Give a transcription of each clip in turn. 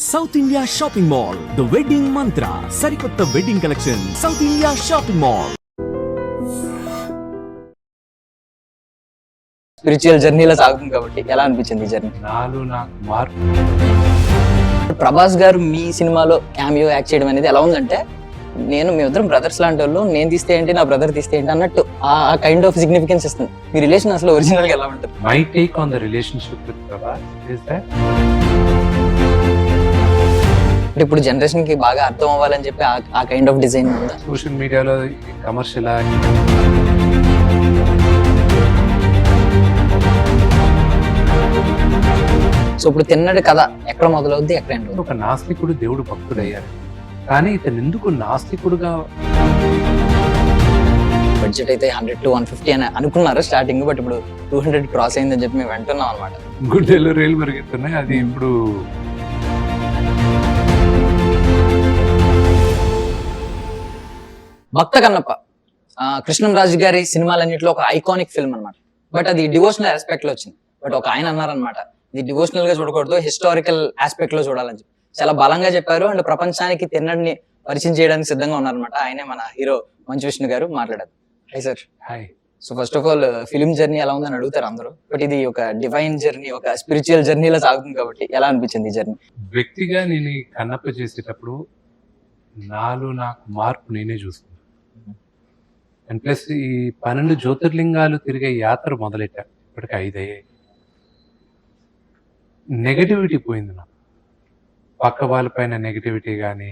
South India shopping mall the wedding మంత్ర సరికొత్త wedding collection south India shopping mall. Spiritual జర్నీలో సాగుతుంది కాబట్టి ఎలా అనిపించింది ఈ జర్నీ? నాకు మార్పు. ప్రభాస్ గారు మీ సినిమాలో క్యామియో యాక్ట్ చేయడం అనేది ఎలా ఉందంటే, మీ ఇద్దరం బ్రదర్స్ లాంటి వాళ్ళు, నేను తీస్తే ఏంటి నా బ్రదర్ తీస్తే ఏంటి అన్నట్టు ఆ కైండ్ ఆఫ్ సిగ్నిఫికెన్స్ ఇస్తుంది. మీ రిలేషన్ అసలు ఒరిజినల్ గా ఎలా ఉంటుంది? My take on the relationship with Prabhas is that ఇప్పుడు జనరేషన్ కి బాగా అర్థం అవ్వాలని చెప్పి ఆ కైండ్ ఆఫ్ డిజైన్ ఉందా? సోషల్ మీడియాలో కమర్షియల్ సో ఇప్పుడు తిన్నడు కథ ఎక్కడ మొదలవుద్ది, ఎక్కడ ఎండ్? ఒక నాస్తికుడు దేవుడు భక్తుడు అయ్యారు, కానీ ఇతను ఎందుకు నాస్తికుడుగా? బడ్జెట్ అయితే 100 to 150 అని అనుకున్నారు స్టార్టింగ్, బట్ ఇప్పుడు 200 క్రాస్ అయిందని చెప్పి మేము వింటున్నాం అనమాట. గుడ్డెలు రైలు పరిగెత్తున్నాయి. అది ఇప్పుడు భక్త కన్నప్ప కృష్ణంరాజు గారి సినిమాలన్నింటిలో ఒక ఐకానిక్ ఫిల్మ్ అనమాట. బట్ అది డివోషనల్ ఆస్పెక్ట్ లో వచ్చింది. బట్ ఒక ఆయన అన్నారనమాట, ఇది డివోషనల్ గా చూడకూడదు, హిస్టారికల్ ఆస్పెక్ట్ లో చూడాలని చెప్పి చాలా బలంగా చెప్పారు. అండ్ ప్రపంచానికి తిన్నడిని పరిచయం చేయడానికి సిద్ధంగా ఉన్నారనమాట. ఆయనే మన హీరో మంచు విష్ణు గారు. మాట్లాడారు. High sir. Hi. So first of all film journey ఎలా ఉందని అడుగుతారు అందరూ, బట్ ఇది ఒక డివైన్ జర్నీ, ఒక స్పిరిచువల్ జర్నీలో సాగుతుంది కాబట్టి ఎలా అనిపించింది ఈ జర్నీ? వ్యక్తిగా నేను ఈ కన్నప్ప చేసేటప్పుడు నాకు మార్పు నేనే చూసుకున్నాను. అండ్ ప్లస్ ఈ 12 జ్యోతిర్లింగాలు తిరిగే యాత్ర మొదలెట్టా. ఇప్పటికి 5 అయ్యాయి. నెగటివిటీ పోయింది నాకు. పక్క వాళ్ళపైన నెగటివిటీ కానీ,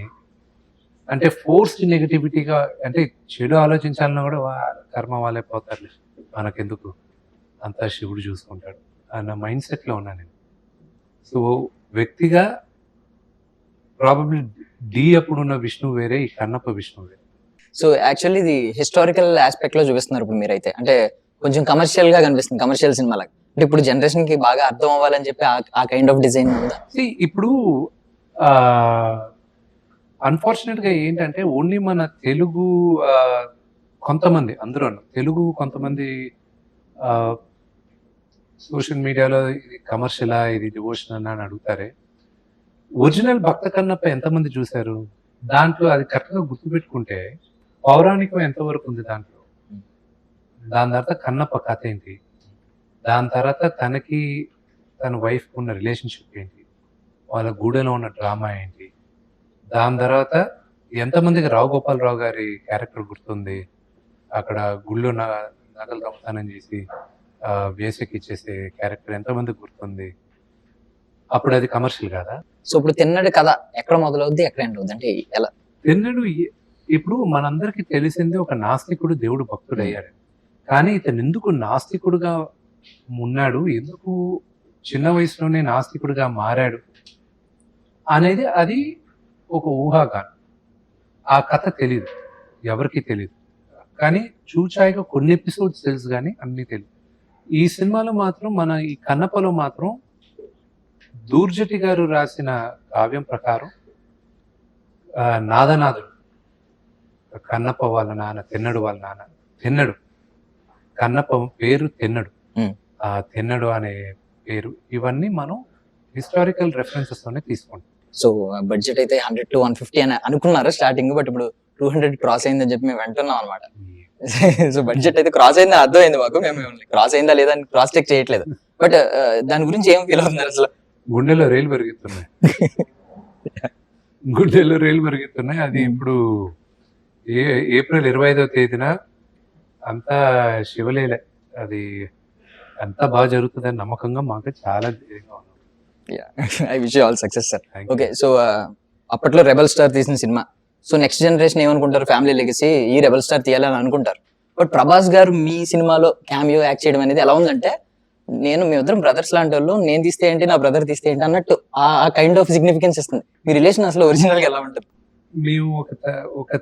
అంటే ఫోర్స్డ్ నెగటివిటీగా, అంటే చెడు ఆలోచించాలన్నా కూడా కర్మ వాళ్ళే పోతారు, మనకెందుకు, అంతా శివుడు చూసుకుంటాడు అన్న మైండ్ సెట్లో ఉన్నా నేను. సో వ్యక్తిగా ప్రాబబ్లీ అప్పుడున్న విష్ణు వేరే, ఈ కన్నప్ప విష్ణు వేరే. సో యాక్చువల్లీ ఇది హిస్టారికల్ ఆస్పెక్ట్ లో చూపిస్తున్నారు ఇప్పుడు మీరైతే, అంటే కొంచెం కమర్షియల్ గా కనిపిస్తుంది, కమర్షియల్ సినిమా లాగా. అంటే ఇప్పుడు జనరేషన్ కి బాగా అర్థం అవ్వాలని చెప్పి ఆ కైండ్ ఆఫ్ డిజైన్ ఉందా? ఇప్పుడు అన్ఫార్చునేట్ గా ఏంటంటే ఓన్లీ మన తెలుగు కొంతమంది, అందరూ తెలుగు కొంతమంది సోషల్ మీడియాలో ఇది కమర్షియలా, ఇది డివోషనల్ అని అడుగుతారే. ఒరిజినల్ భక్త కన్నప్ప ఎంతమంది చూశారు? దాంట్లో అది కరెక్ట్ గా గుర్తుపెట్టుకుంటే పౌరాణికం ఎంతవరకు ఉంది దాంట్లో. దాని తర్వాత కన్నప్ప కథ ఏంటి, దాని తర్వాత తనకి తన వైఫ్ ఉన్న రిలేషన్షిప్ ఏంటి, వాళ్ళ గూడెలో ఉన్న డ్రామా ఏంటి, దాని తర్వాత ఎంతమందికి రావు గోపాలరావు గారి క్యారెక్టర్ గుర్తుంది, అక్కడ గుళ్ళో నగలు దొంగతనం చేసి వేసకి ఇచ్చేసే క్యారెక్టర్ ఎంతమందికి గుర్తుంది? అప్పుడు అది కమర్షియల్ కాదా? సో ఇప్పుడు తిన్నడు కథ ఎక్కడ మొదలవుద్ది, ఎక్కడ ఎండ్ అవుద్ది, అంటే ఎలా? తిన్నడు ఇప్పుడు మనందరికి తెలిసిందే, ఒక నాస్తికుడు దేవుడు భక్తుడు అయ్యాడు, కానీ ఇతను ఎందుకు నాస్తికుడుగా ఉన్నాడు, ఎందుకు చిన్న వయసులోనే నాస్తికుడుగా మారాడు అనేది అది ఒక ఊహాగానం. ఆ కథ తెలీదు, ఎవరికి తెలీదు. కానీ చూచాయిగా కొన్ని ఎపిసోడ్స్ తెలుసు, కానీ అన్ని తెలియదు. ఈ సినిమాలో మాత్రం, మన ఈ కన్నప్పలో మాత్రం దూర్జటి గారు రాసిన కావ్యం ప్రకారం నాదనాథుడు, కన్నప్ప వాళ్ళ నాన్న, తిన్నడు వాళ్ళ నాన్న, తిన్నడు, కన్నప్ప పేరు తిన్నడు, ఆ తిన్నడు అనే పేరు, ఇవన్నీ మనం హిస్టారికల్ రెఫరెన్సెస్ తోనే తీసుకుంటాం. సో బడ్జెట్ అయితే 100 to 150 అని అనుకున్నారు స్టార్టింగ్, బట్ ఇప్పుడు 200 క్రాస్ అయిందని చెప్పి మేము వింటున్నాం అనమాట. సో బడ్జెట్ అయితే క్రాస్ అయిందని అర్థమైంది మాకు, మేము క్రాస్ అయిందా లేదా అని క్రాస్ చెక్ చేయట్లేదు. బట్ దాని గురించి ఏం ఫీల్ అవుతున్నారు అసలు? గుండెలో రైలు పెరుగుతున్నాయి, గుండెలో రైలు పెరుగుతున్నాయి. అది ఇప్పుడు ఏప్రిల్ 25వ తేదీన అంతా శివలీల, అది అంతా బాగా జరుగుతుందని నమ్మకంగా మాకు చాలా ధైర్యంగా ఉన్నాం. I wish you all success sir. Okay, so అప్పట్లో రెబల్ స్టార్ తీసిన సినిమా, సో నెక్స్ట్ జనరేషన్ ఏమనుకుంటారు, ఫ్యామిలీ లెగసీ ఈ రెబల్ స్టార్ తీయాలని అనుకుంటారు. బట్ ప్రభాస్ గారు మీ సినిమాలో క్యామియో యాక్ట్ చేయడం అనేది ఎలా ఉందంటే, మీ ఇద్దరం బ్రదర్స్ లాంటి వాళ్ళు, నేను తీస్తే ఏంటి నా బ్రదర్ తీస్తే ఏంటి అన్నట్టు ఆ కైండ్ ఆఫ్ సిగ్నిఫికెన్స్ ఇస్తుంది. మీ రిలేషన్ అసలు ఒరిజినల్ గా ఎలా ఉంటుంది? మేము ఒక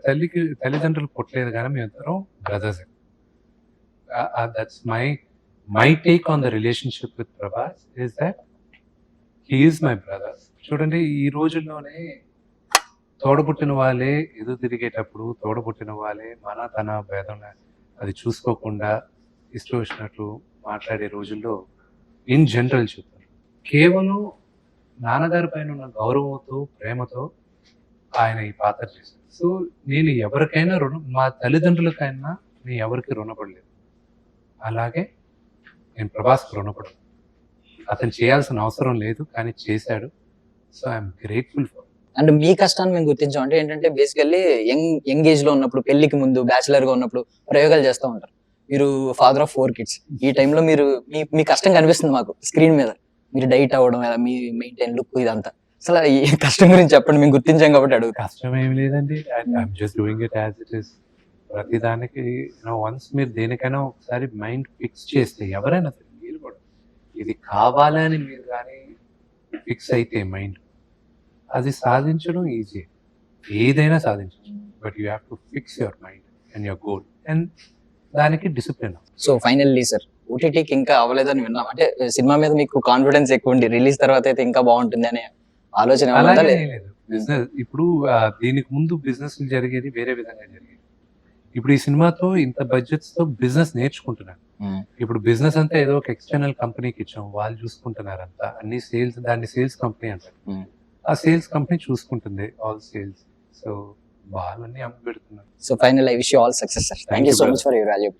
తల్లిదండ్రులు పుట్టలేదు, కానీ మేము ఇద్దరం brothers. That's my take on the relationship with Prabhas is that he is my brother. చూడండి, ఈ రోజుల్లోనే తోడబుట్టిన వాళ్ళే ఎదురు తిరిగేటప్పుడు, తోడబుట్టిన వాళ్ళే తన భేదం అది చూసుకోకుండా ఇష్టం వచ్చినట్లు మాట్లాడే రోజుల్లో ఇన్ జనరల్ చెప్తాను, కేవలం నాన్నగారి పైన ఉన్న గౌరవంతో ప్రేమతో ఆయన ఈ పాత్ర చేశారు. సో నేను ఎవరికైనా మా తల్లిదండ్రులకైనా నేను ఎవరికి రుణపడలేదు. అలాగే నేను ప్రభాస్కి రుణపడను. అతను చేయాల్సిన అవసరం లేదు కానీ చేశాడు. So I'm grateful for. And మీ కష్టాన్ని మేము గుర్తించాం అంటే ఏంటంటే బేసికల్లీ యంగ్ ఏజ్ లో ఉన్నప్పుడు, పెళ్లికి ముందు, బ్యాచిలర్ గా ఉన్నప్పుడు ప్రయోగాలు చేస్తూ ఉంటారు. మీరు ఫాదర్ ఆఫ్ 4 kids. ఈ టైంలో మీరు మీ కష్టం కనిపిస్తుంది మాకు స్క్రీన్ మీద. మీరు డైట్ అవ్వడం, ఎలా మీ మెయింటైన్ లుక్, ఇదంతా అసలు ఈ కష్టం గురించి చెప్పండి, మేము గుర్తించాం కాబట్టి అడుగుతాం. కష్టం ఏమి లేదండి. I'm just doing it as it is. ప్రతి దానికి వన్స్ మీరు దేనికైనా ఒకసారి మైండ్ ఫిక్స్ చేస్తే, ఎవరైనా సరే మీరు కూడా ఇది కావాలని మీరు కానీ ఫిక్స్ అయితే మైండ్, అది సాధించడం ఈజీ. ఏదైనా సాధించవచ్చు. But you have to fix your mind and your goal, and దానికి డిసిప్లిన్. సో ఫైనల్లీ సార్, ఓటీటీకి ఇంకా అవ్వలేదని విన్నాం. అంటే సినిమా మీద మీకు కాన్ఫిడెన్స్ ఎక్కువ ఉండి రిలీజ్ తర్వాత అయితే ఇంకా బాగుంటుంది అనే ఆలోచన ఏమైనా ఉందా? అలాగే లేదు. బిజినెస్ ఇప్పుడు దీనికి ముందు బిజినెస్ జరిగేది వేరే విధంగా జరిగేది. ఇప్పుడు ఈ సినిమాతో ఇంత బడ్జెట్స్ తో బిజినెస్ నేర్చుకుంటున్నాను. ఇప్పుడు బిజినెస్ అంతా ఏదో ఒక ఎక్స్టర్నల్ కంపెనీకి ఇచ్చాం, వాళ్ళు చూసుకుంటున్నారు అంతా. అన్ని సేల్స్, దాన్ని సేల్స్ కంపెనీ అంటారు. ఆ సేల్స్ కంపెనీ చూసుకుంటుంది ఆల్ సేల్స్. సో వాళ్ళని అమ్మి పెడుతున్నారు. So final I wish you all success sir. Thank you so much for your value.